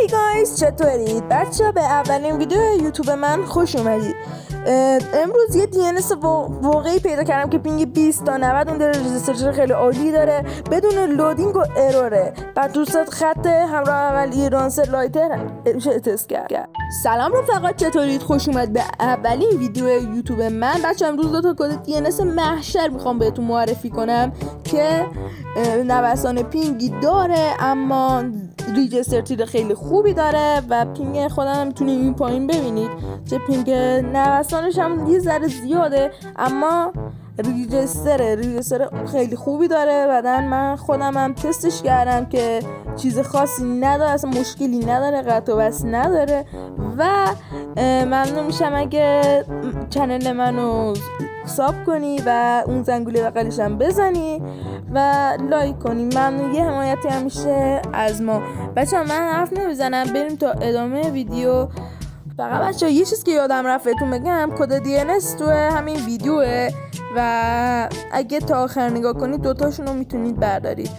هی گایز، چطورید بچه؟ به اولین ویدیو یوتیوب من خوش اومدید. امروز یه DNS واقعی پیدا کردم که پینگ 20 تا 90 اون داره، رجیستر خیلی عالی داره، بدون لودینگ و اروره. بعد دوستات خط همراه اول ایرانسر لایتر میشه تست کرد. سلام رفقا، چطورید؟ خوش اومد به اولین ویدیو یوتیوب من. بچه امروز دو تا کد DNS محشر میخوام بهتون معرفی کنم که نوسان پینگی داره اما ریجستر تیر خیلی خوبی داره و پینگ خودم میتونید این پایین ببینید چه پینگ نوسانش هم یه ذره زیاده اما ریجستر خیلی خوبی داره. بعدن من خودم هم تستش کردم که چیز خاصی نداره، اصلا مشکلی نداره، قطع و وصل نداره و ممنون میشم اگه چنل منو ساب کنی و اون زنگوله بغلش هم بزنی و لایک کنی. ممنون، یه حمایتی همیشه از ما. بچه‌ها من حرف نمیزنم، بریم تا ادامه ویدیو. فقط بچه‌ها یه چیز که یادم رفت بهتون بگم، کد DNS تو همین ویدیوه و اگه تا آخر نگاه کنید دوتاشون رو میتونید بردارید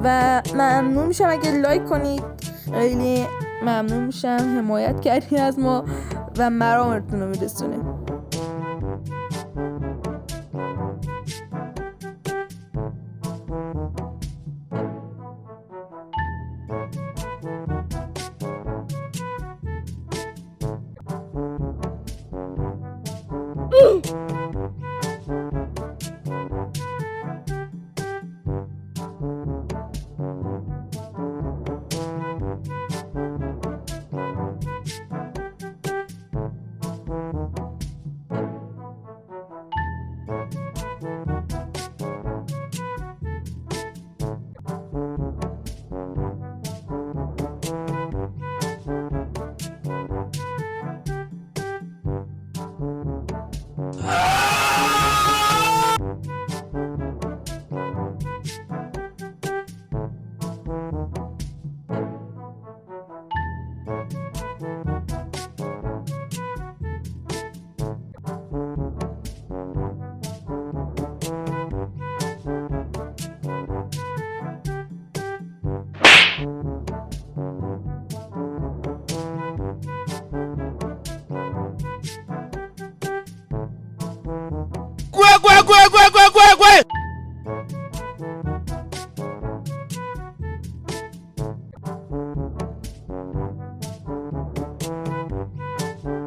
و ممنون میشم اگه لایک کنید. خیلی ممنون میشم، حمایت کردی از ما و مرامتون رو میرسونه.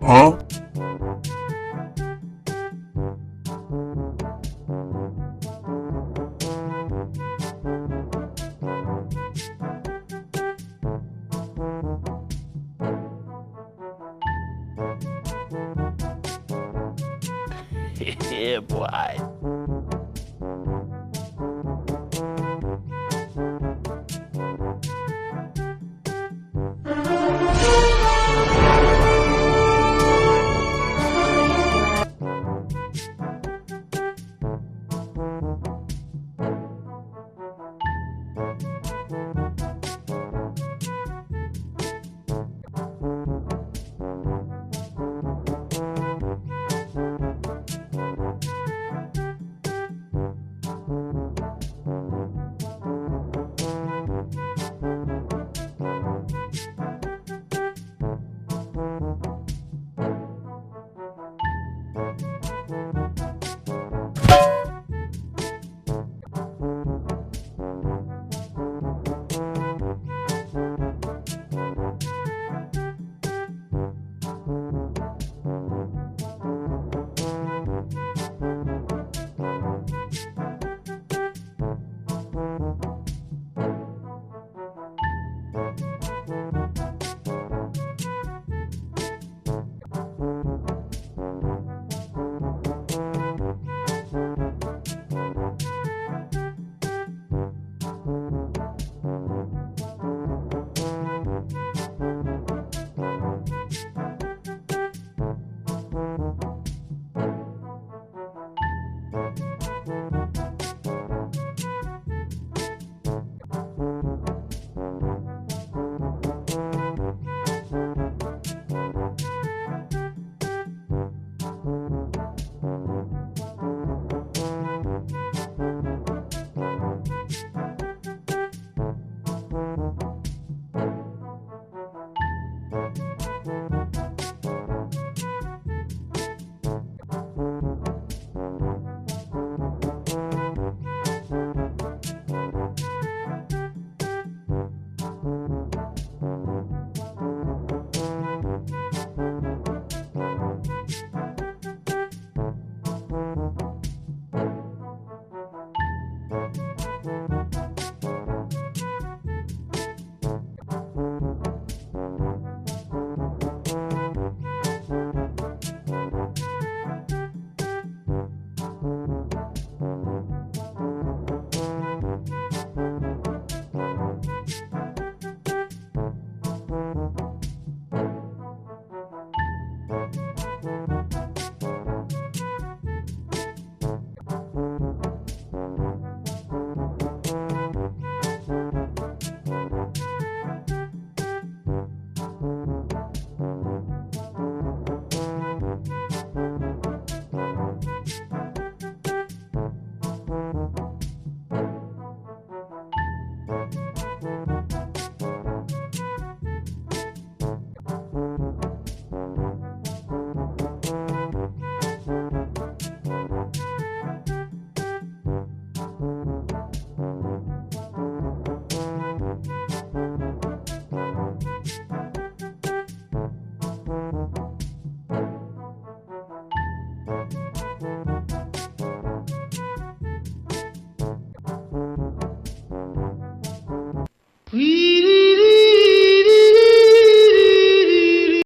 Huh? Yeah, boy.